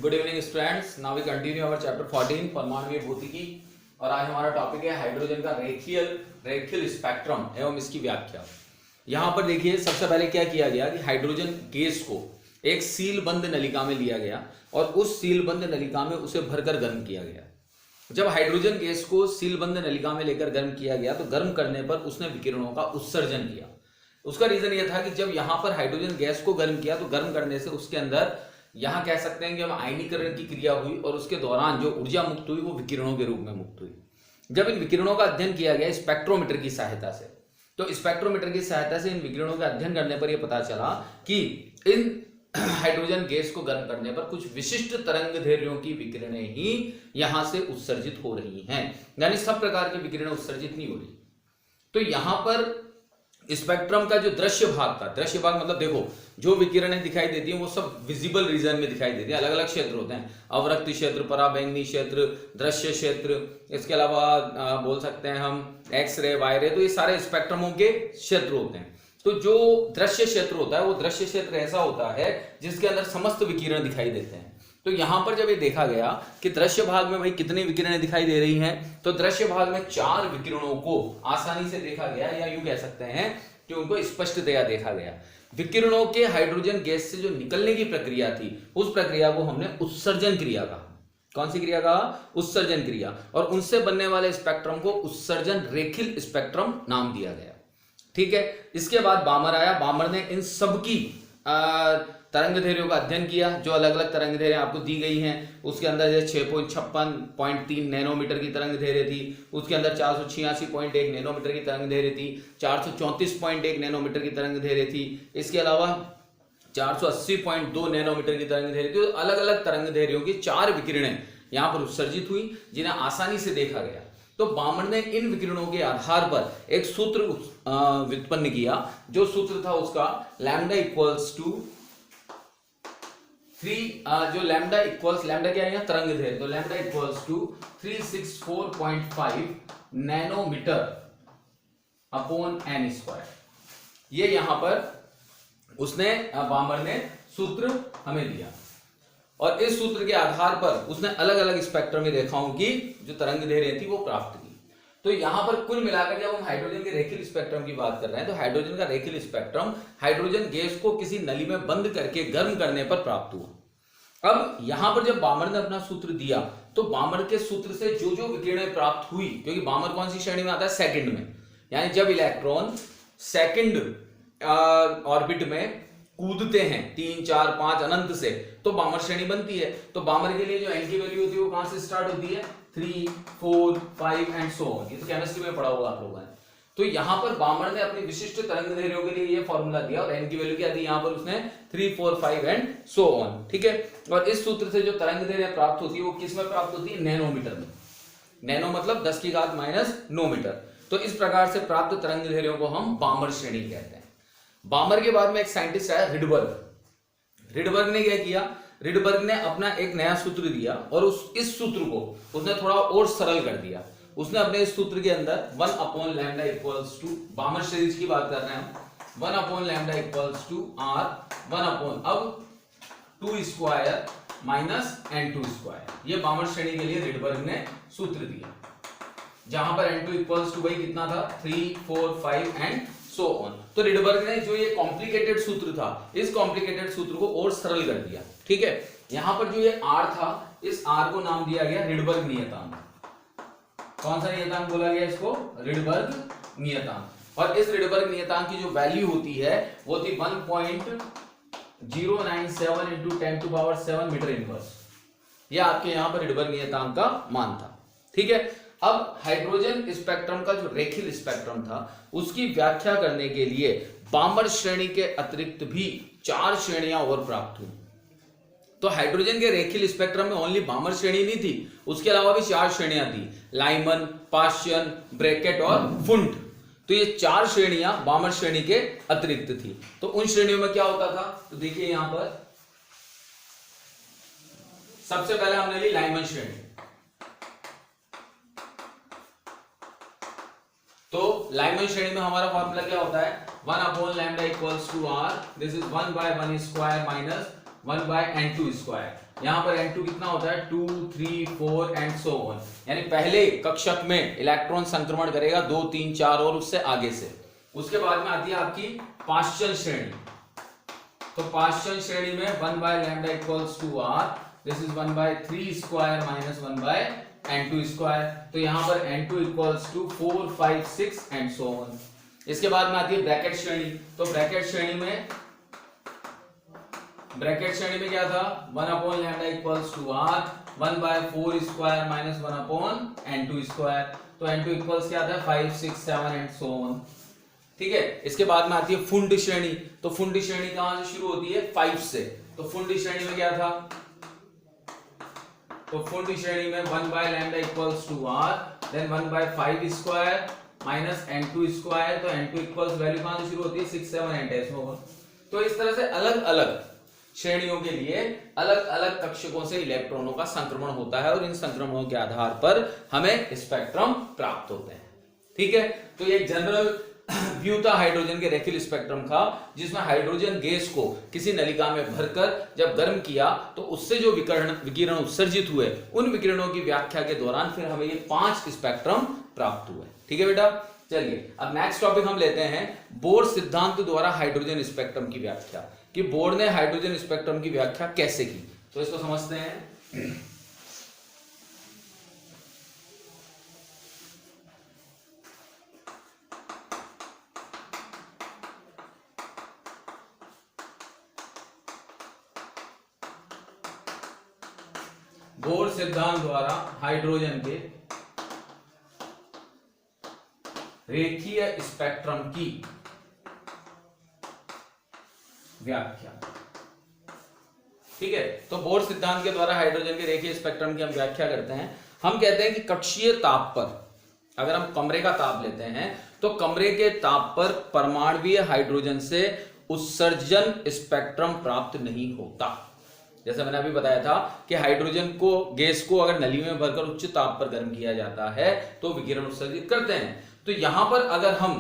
Good evening students. Now we continue our chapter 14 परमाणु भौतिकी और आज हमारा टॉपिक है हाइड्रोजन का रेखीय स्पेक्ट्रम एवं इसकी व्याख्या। यहाँ पर देखिए सबसे पहले क्या किया गया कि हाइड्रोजन गैस को एक सीलबंद नलिका में लिया गया और उस सीलबंद नलिका में उसे भरकर गर्म किया गया। जब हाइड्रोजन गैस को सीलबंद नलिका में लेकर गर्म किया गया तो गर्म करने पर उसने विकिरणों का उत्सर्जन किया। उसका रीजन यह था कि जब यहां पर हाइड्रोजन गैस को गर्म किया तो गर्म करने से उसके अंदर यहां कह सकते हैं कि हम आयनीकरण की क्रिया हुई और उसके दौरान जो ऊर्जा मुक्त हुई वो विकिरणों के रूप में मुक्त हुई। जब इन विकिरणों का अध्ययन किया गया स्पेक्ट्रोमीटर की सहायता से, तो स्पेक्ट्रोमीटर की सहायता से इन विकिरणों का अध्ययन करने पर यह पता चला कि इन हाइड्रोजन गैस को गर्म करने पर कुछ विशिष्ट तरंगदैर्घ्यों की विकिरणें ही यहां से उत्सर्जित हो रही हैं, यानी सब प्रकार की विकिरणें उत्सर्जित नहीं हो रही। तो यहां पर स्पेक्ट्रम का जो दृश्य भाग मतलब देखो जो विकिरणें दिखाई देती हैं वो सब विजिबल रीजन में दिखाई देती है। अलग अलग क्षेत्र होते हैं, अवरक्त क्षेत्र, पराबैंगनी क्षेत्र, दृश्य क्षेत्र, इसके अलावा बोल सकते हैं हम एक्सरे, वाई रे, तो ये सारे स्पेक्ट्रमों के क्षेत्र होते हैं। तो जो दृश्य क्षेत्र होता है वो दृश्य क्षेत्र ऐसा होता है जिसके अंदर समस्त विकिरण दिखाई देते हैं। तो यहां पर जब ये देखा गया कि दृश्य भाग में भाई कितनी विकिरणें दिखाई दे रही हैं, तो दृश्य भाग में 4 विकिरणों को आसानी से देखा गया, या यूं कह सकते हैं कि उनको स्पष्टतया देखा गया। विकिरणों के हाइड्रोजन गैस से जो निकलने की प्रक्रिया थी उस प्रक्रिया को हमने उत्सर्जन क्रिया कहा। कौन सी क्रिया कहा? उत्सर्जन क्रिया। और उनसे बनने वाले स्पेक्ट्रम को उत्सर्जन रेखीय स्पेक्ट्रम नाम दिया गया। ठीक है, इसके बाद बामर आया। बामर ने इन सबकी तरंगदैर्घ्यों का अध्ययन किया, जो अलग अलग तरंगदैर्घ्य आपको दी गई हैं। उसके अंदर 656.3 नैनोमीटर की तरंगदैर्घ्य थी, उसके अंदर 486.1 नैनोमीटर की तरंगदैर्घ्य थी, 434.1 नैनोमीटर की तरंगदैर्घ्य थी, इसके अलावा 480.2 नैनोमीटर की तरंगदैर्घ्य थी। तो अलग अलग तरंगदैर्घ्यों की 4 विकिरणें यहाँ पर उत्सर्जित हुई जिन्हें आसानी से देखा गया। तो बामर ने इन विकिरणों के आधार पर एक सूत्र व्युत्पन्न किया। जो सूत्र था उसका लैम्डा इक्वल्स टू 3, जो लैम्डा क्या है यहाँ? तरंगदैर्घ्य। तो lambda equals to 364.5 nanometre upon n square. ये यहां पर उसने बामर ने सूत्र हमें दिया और इस सूत्र के आधार पर उसने अलग अलग स्पेक्ट्रम रेखाओं की जो तरंगदैर्घ्य थी वो प्राप्त की। तो यहां पर कुल मिलाकर जब हम हाइड्रोजन के रेखीय स्पेक्ट्रम की बात कर रहे हैं तो हाइड्रोजन का रेखीय स्पेक्ट्रम हाइड्रोजन गैस को किसी नली में बंद करके गर्म करने पर प्राप्त हुआ। अब यहां पर जब बामर ने अपना सूत्र दिया तो बामर के सूत्र से जो जो विकिरणें प्राप्त हुई, क्योंकि बामर कौन सी श्रेणी में आता है? सेकंड में, यानी जब इलेक्ट्रॉन सेकंड ऑर्बिट में कूदते हैं 3, 4, 5 अनंत से, तो बामर श्रेणी बनती है। तो बामर के लिए जो n की वैल्यू होती है वो कहां से स्टार्ट होती है? 3, 4, 5 एंड सो ऑन। ये तो केमिस्ट्री में पढ़ा होगा आप लोगों ने। तो यहां पर बामर ने अपनी विशिष्ट तरंगदैर्घ्यों के लिए ये फॉर्मूला दिया और n की वैल्यू क्या दी? यहां पर उसने 3, 4, 5 एंड सो ऑन। ठीक है, और इस सूत्र से जो तरंगदैर्घ्य प्राप्त होती है वो किस में प्राप्त होती है? नैनोमीटर में। नैनो मतलब 10⁻⁹ मीटर। तो इस प्रकार से प्राप्त तरंगदैर्घ्यों को हम बामर श्रेणी कहते हैं। बामर के बाद में एक साइंटिस्ट आया रिडबर्ग। रिडबर्ग ने क्या किया? रिडबर्ग ने अपना एक नया सूत्र दिया और इस सूत्र को उसने थोड़ा और सरल कर दिया। उसने अपने इस सूत्र के अंदर 1/λ इक्वल्स टू, बामर सीरीज की बात कर रहे हैं हम, 1/λ इक्वल्स टू r 1 अब 2 स्क्वायर माइनस n2 स्क्वायर। ये बामर श्रेणी के लिए रिडबर्ग ने सूत्र दिया, जहां पर n2 इक्वल्स टू भाई कितना था? 3, 4, 5 एंड सो ऑन। तो रिडबर्ग ने जो ये कॉम्प्लिकेटेड सूत्र था इस कॉम्प्लिकेटेड सूत्र को और सरल कर दिया। ठीक है, यहां पर जो ये r था इस r को नाम दिया गया रिडबर्ग नियतांक। कौन सा नियतांक बोला गया इसको? रिडबर्ग नियतांक। और इस रिडबर्ग नियतांक की जो वैल्यू होती है वो थी 1.097 इंटू 10⁻⁷ मीटर इनवर्स। ये आपके यहां पर रिडबर्ग नियतांक का मान था। ठीक है, अब हाइड्रोजन स्पेक्ट्रम का जो रेखीय स्पेक्ट्रम था उसकी व्याख्या करने के लिए बामर श्रेणी के अतिरिक्त भी 4 श्रेणियां और प्राप्त हुई। तो हाइड्रोजन के रेखीय स्पेक्ट्रम में ओनली बामर श्रेणी नहीं थी, उसके अलावा भी 4 श्रेणियां थी, लाइमन, पाश्चियन, ब्रैकेट और फुंट। तो ये 4 श्रेणियां बामर श्रेणी के अतिरिक्त थी। तो उन श्रेणियों में क्या होता था? तो देखिए यहां पर सबसे पहले हमने ली लाइमन श्रेणी। तो लाइमन श्रेणी में हमारा फॉर्मूला क्या होता है? 1/λ equals to r, this is 1/1 square minus 1/n2 square. यहाँ पर N2 कितना होता है 2, 3, 4 एंड सो ऑन। यानी पहले कक्षक में इलेक्ट्रॉन संक्रमण करेगा 2, 3, 4 और उससे आगे से। उसके बाद में आती है आपकी पाश्चल श्रेणी। तो पाश्चल श्रेणी में 1/λ equals to r, this is 1/3 square minus 1/n2 square. तो यहाँ पर n2 equals to 4, 5, 6 and so on. इसके बाद में आती है ब्रैकेट श्रेणी। तो ब्रैकेट श्रेणी में क्या था 1/λ equals to r, 1/4 square minus 1/n2 square. तो n2 इक्वल्स क्या था 5, 6, 7 एंड सो ऑन। ठीक है। इसके बाद में आती है फुंड श्रेणी। तो फुंड श्रेणी कहां से शुरू होती है 5 से। तो फुंड श्रेणी में क्या था, तो फुंड श्रेणी में 1/λ equals to r, then 1/5 square minus n2 square. तो n2 इक्वल्स वैल्यू कहां से शुरू होती है 6, 7 एंड 8 होगा। तो इस तरह से अलग अलग श्रेणियों के लिए अलग अलग कक्षकों से इलेक्ट्रॉनों का संक्रमण होता है और इन संक्रमणों के आधार पर हमें स्पेक्ट्रम प्राप्त होते हैं। ठीक है। तो ये जनरल व्यू था हाइड्रोजन के रेखीय स्पेक्ट्रम का, जिसमें हाइड्रोजन गैस को किसी नलिका में भरकर जब गर्म किया तो उससे जो विकिरण उत्सर्जित हुए, उन विकिरणों की व्याख्या के दौरान फिर हमें ये 5 स्पेक्ट्रम प्राप्त हुए। ठीक है बेटा। चलिए अब नेक्स्ट टॉपिक हम लेते हैं बोर सिद्धांत द्वारा हाइड्रोजन स्पेक्ट्रम की व्याख्या, कि बोर ने हाइड्रोजन स्पेक्ट्रम की व्याख्या कैसे की। तो इसको समझते हैं। बोर सिद्धांत द्वारा हाइड्रोजन के रेखीय स्पेक्ट्रम की व्याख्या। ठीक है। तो बोर सिद्धांत के द्वारा हाइड्रोजन के रेखीय स्पेक्ट्रम की हम व्याख्या करते हैं। हम कहते हैं कि कक्षीय ताप पर, अगर हम कमरे का ताप लेते हैं तो कमरे के ताप पर परमाणुीय हाइड्रोजन से उत्सर्जन स्पेक्ट्रम प्राप्त नहीं होता। जैसे मैंने अभी बताया था कि हाइड्रोजन को, गैस को अगर नली में भरकर उच्च ताप पर गर्म किया जाता है तो विकिरण उत्सर्जित करते हैं। तो यहां पर अगर हम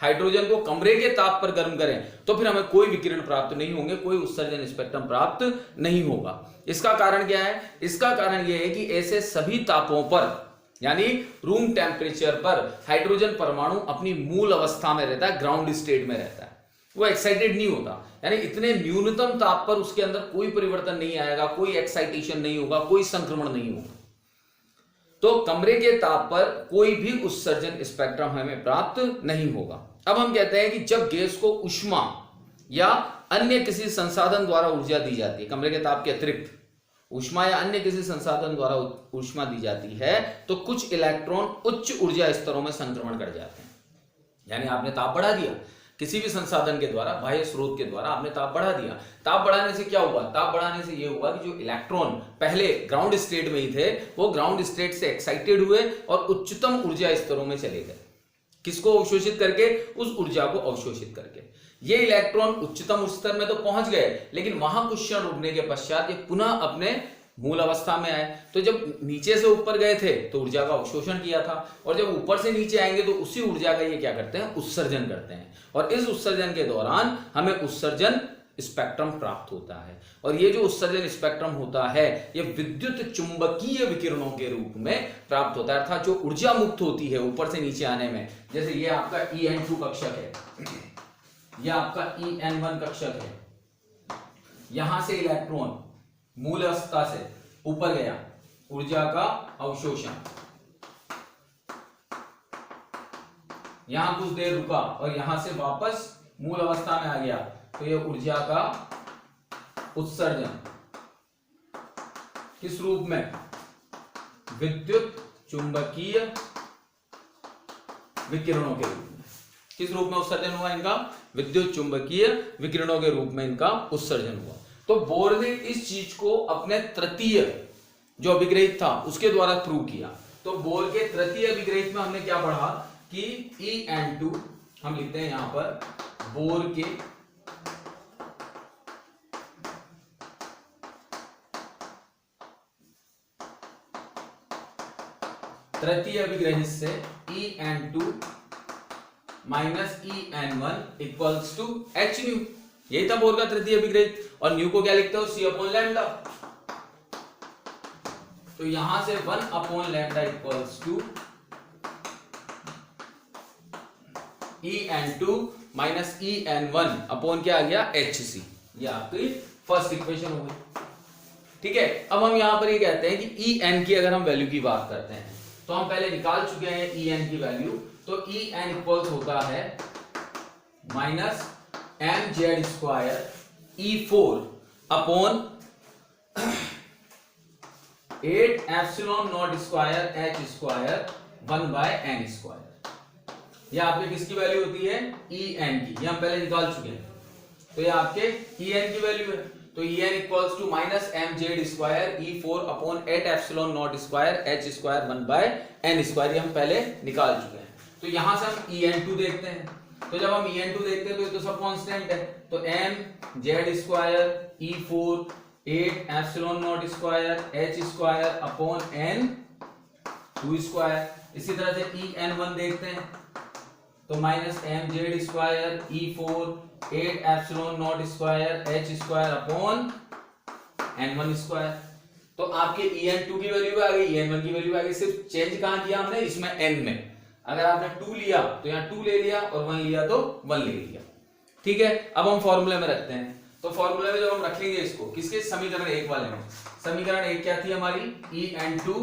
हाइड्रोजन को कमरे के ताप पर गर्म करें तो फिर हमें कोई विकिरण प्राप्त नहीं होंगे, कोई उत्सर्जन स्पेक्ट्रम प्राप्त नहीं होगा। इसका कारण क्या है? इसका कारण यह है कि ऐसे सभी तापों पर, यानी रूम टेम्परेचर पर, हाइड्रोजन परमाणु अपनी मूल अवस्था में रहता है, ग्राउंड स्टेट में रहता है, वो एक्साइटेड नहीं होता। यानी इतने न्यूनतम ताप पर उसके अंदर कोई परिवर्तन नहीं आएगा, कोई एक्साइटेशन नहीं होगा, कोई संक्रमण नहीं होगा। तो कमरे के ताप पर कोई भी उत्सर्जन स्पेक्ट्रम हमें प्राप्त नहीं होगा। अब हम कहते हैं कि जब गैस को ऊष्मा या अन्य किसी संसाधन द्वारा ऊर्जा दी जाती है, कमरे के ताप के अतिरिक्त ऊष्मा या अन्य किसी संसाधन द्वारा ऊष्मा दी जाती है, तो कुछ इलेक्ट्रॉन उच्च ऊर्जा स्तरों में संक्रमण कर जाते हैं। यानी आपने ताप बढ़ा दिया, किसी भी संसाधन के द्वारा, बाह्य स्रोत के द्वारा आपने ताप बढ़ा दिया। ताप बढ़ाने से क्या हुआ? ताप बढ़ाने से यह हुआ कि जो इलेक्ट्रॉन पहले ग्राउंड स्टेट में ही थे, वो ग्राउंड स्टेट से एक्साइटेड हुए और उच्चतम ऊर्जा स्तरों में चले गए। किसको अवशोषित करके? उस ऊर्जा को अवशोषित करके। ये इलेक्ट्रॉन उच्चतम स्तर में तो पहुंच गए, लेकिन वहां कुछ क्षण रुकने के पश्चात ये पुनः अपने मूल अवस्था में आए। तो जब नीचे से ऊपर गए थे तो ऊर्जा का अवशोषण किया था, और जब ऊपर से नीचे आएंगे तो उसी ऊर्जा का ये क्या करते हैं? उत्सर्जन करते हैं। और इस उत्सर्जन के दौरान हमें उत्सर्जन स्पेक्ट्रम प्राप्त होता है। और ये जो उत्सर्जन स्पेक्ट्रम होता है, ये विद्युत चुंबकीय विकिरणों के रूप में प्राप्त होता है, अर्थात जो ऊर्जा मुक्त होती है ऊपर से नीचे आने में। जैसे ये आपका En2 कक्षक है, यह आपका En1 कक्षक है। यहां से इलेक्ट्रॉन मूल अवस्था से ऊपर गया, ऊर्जा का अवशोषण, यहां कुछ देर रुका और यहां से वापस मूल अवस्था में आ गया, तो यह ऊर्जा का उत्सर्जन किस रूप में? विद्युत चुंबकीय विकिरणों के रूप में। किस रूप में उत्सर्जन हुआ इनका? विद्युत चुंबकीय विकिरणों के रूप में इनका उत्सर्जन हुआ। तो बोर ने इस चीज को अपने तृतीय जो अभिग्रहित था उसके द्वारा प्रूव किया। तो बोर के तृतीय अभिग्रहित में हमने क्या पढ़ा कि En2 हम लिखते हैं यहां पर, बोर के तृतीय अभिग्रहित से En2 minus En1 equals to h nu. यही था बोर का तृतीय अभिग्रहित। और न्यू को क्या लिखते हो? C/λ। तो यहां से 1 upon lambda equals to En2 minus En1 upon क्या आ गया HC। ये आपकी फर्स्ट इक्वेशन हो गई। ठीक है, अब हम यहां पर ये कहते हैं कि En की अगर हम वैल्यू की बात करते हैं तो हम पहले निकाल चुके हैं En की वैल्यू। तो En इक्वल्स होता है minus mz square E4 upon 8 epsilon naught square H square 1/n square. ये आपके किसकी वैल्यू होती है? En की। ये हम पहले निकाल चुके हैं। तो ये आपके En की वैल्यू है। तो En equals to minus mz square E4 upon 8 epsilon naught square H square 1/n square. ये हम पहले निकाल चुके हैं। तो यहां से हम En2 देखते हैं। तो जब हम En2 देखते हैं तो ये तो सब कांस्टेंट है। तो mz square E4 8 epsilon naught square H square upon n2 square. इसी तरह से En1 देखते हैं तो minus mz square E4 8 epsilon naught square H square upon n1 square. तो आपके En2 की वैल्यू आ गई, En1 की वैल्यू आ गई। सिर्फ चेंज कहां किया हमने? इसमें n में। अगर आपने 2 लिया तो यहाँ 2 ले लिया और 1 लिया तो 1 ले लिया। ठीक है, अब हम फॉर्मूले में रखते हैं। तो फॉर्मूले में जब हम रखेंगे इसको किसके? समीकरण 1 वाले में। समीकरण 1 क्या थी हमारी? En2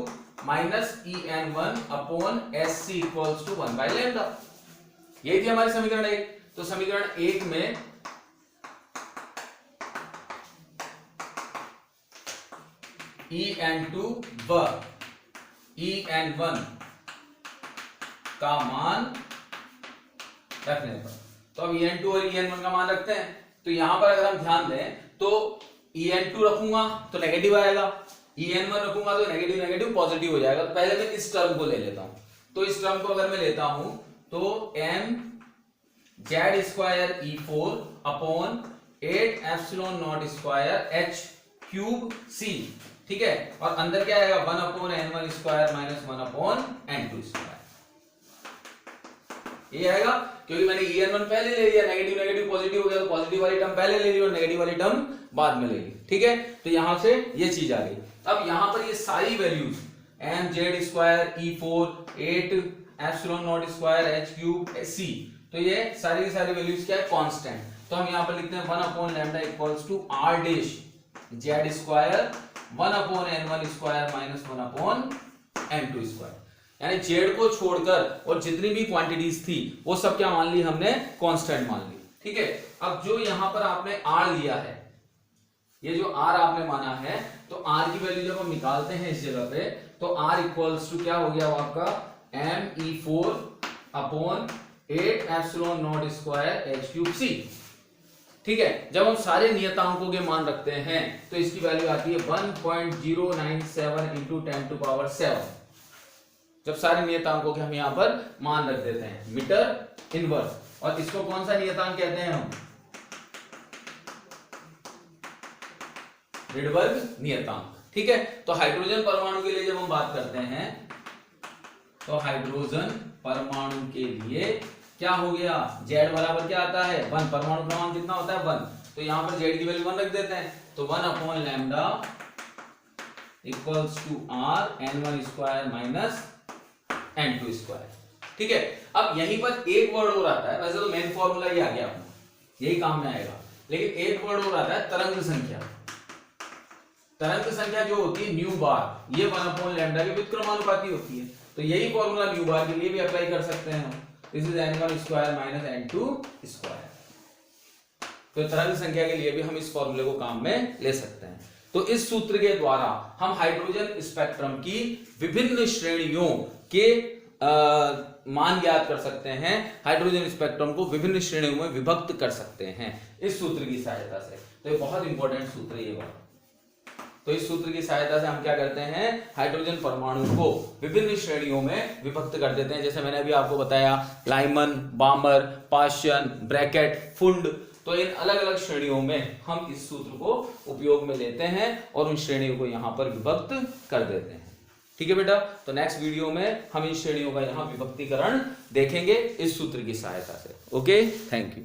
minus En1 upon SC equals to 1/लैम्डा। यही थी हमारी समीकरण 1। तो समीकरण 1 में En2 व En1 का मान रखने पर, तो अब En2 और En1 का मान रखते हैं। तो यहां पर अगर हम ध्यान दें तो En2 रखूंगा तो नेगेटिव आएगा, En1 रखूंगा तो नेगेटिव नेगेटिव पॉजिटिव हो जाएगा। तो पहले मैं इस टर्म को ले लेता हूं। तो इस टर्म को अगर मैं लेता हूं तो mz square E4 upon 8 epsilon naught square H cube C। ठीक है, और अंदर क्या आएगा? 1 upon n1 square minus 1 upon n2 square. ये आएगा क्योंकि मैंने En1 पहले ले लिया, नेगेटिव नेगेटिव पॉजिटिव हो गया, तो पॉजिटिव वाली टर्म पहले ले ली और नेगेटिव वाली टर्म बाद में ले ली। ठीक है, तो यहां से ये चीज आ गई। अब यहां पर ये सारी values mz square E4 8 epsilon naught square H cube C, तो ये सारी की सारी वैल्यूज क्या है? कांस्टेंट। तो हम यहां पर लिखते हैं 1 upon lambda equals to r dash z square 1 upon n1 square minus 1 upon n2 square. यानी z को छोड़कर और जितनी भी क्वांटिटीज थी वो सब क्या मान ली हमने? कांस्टेंट मान ली। ठीक है, अब जो यहां पर आपने r लिया है, ये जो r आपने माना है, तो r की वैल्यू जब हम निकालते हैं इस जगह पे तो r इक्वल्स टू क्या हो गया? वो आपका me4 upon 8 epsilon naught square H cube C। ठीक है, जब हम सारे नियतांकों के मान रखते हैं तो इसकी वैल्यू आती है 1.097 इंटू 10 टू पावर 7। जब सारे नियतांकों के हम यहां पर मान रख देते हैं मीटर इनवर्स। और इसको कौन सा नियतांक कहते हैं हम? रिडबर्ग नियतांक। ठीक है, तो हाइड्रोजन परमाणु के लिए जब हम बात करते हैं तो हाइड्रोजन परमाणु के लिए क्या हो गया? Z बराबर क्या आता है? 1। परमाणु क्रमांक कितना होता है? 1। तो यहां पर Z की वैल्यू 1 रख देते हैं। तो 1 upon lambda equals to r n1 square minus n2 square. ठीक है, अब यहीं पर एक वर्ड और आता है। वैसे तो मेन फॉर्मूला ही आ गया अपना, यही काम में आएगा, लेकिन एक वर्ड और आता है तरंग संख्या। तरंग संख्या जो होती है न्यू बार, ये 1 अपॉन लैम्डा के व्युत्क्रमानुपाती होती है। तो यही फॉर्मूला न्यू बार के लिए भी अप्लाई कर सकते हैं हम। This is n1 square minus n2 square. तो तरंग संख्या के लिए भी हम इस फॉर्मूले को काम में ले सकते हैं। तो इस सूत्र के द्वारा हम हाइड्रोजन स्पेक्ट्रम की विभिन्न श्रेणियों के मान ज्ञात कर सकते हैं। हाइड्रोजन स्पेक्ट्रम को विभिन्न श्रेणियों में विभक्त कर सकते हैं इस सूत्र की सहायता से। तो ये बहुत इंपॉर्टेंट सूत्र है ये वाला। तो इस सूत्र की सहायता से हम क्या करते हैं? हाइड्रोजन परमाणु को विभिन्न श्रेणियों में विभक्त कर देते हैं। जैसे मैंने अभी आपको बताया, लाइमन, बामर, पाशियन, ब्रैकेट, फुंड। तो इन अलग अलग श्रेणियों में हम इस सूत्र को उपयोग में लेते हैं और उन श्रेणियों को यहाँ पर विभक्त कर देते हैं। ठीक है बेटा, तो नेक्स्ट वीडियो में हम इन श्रेणियों का यहाँ विभक्तीकरण देखेंगे इस सूत्र की सहायता से। Okay, thank you.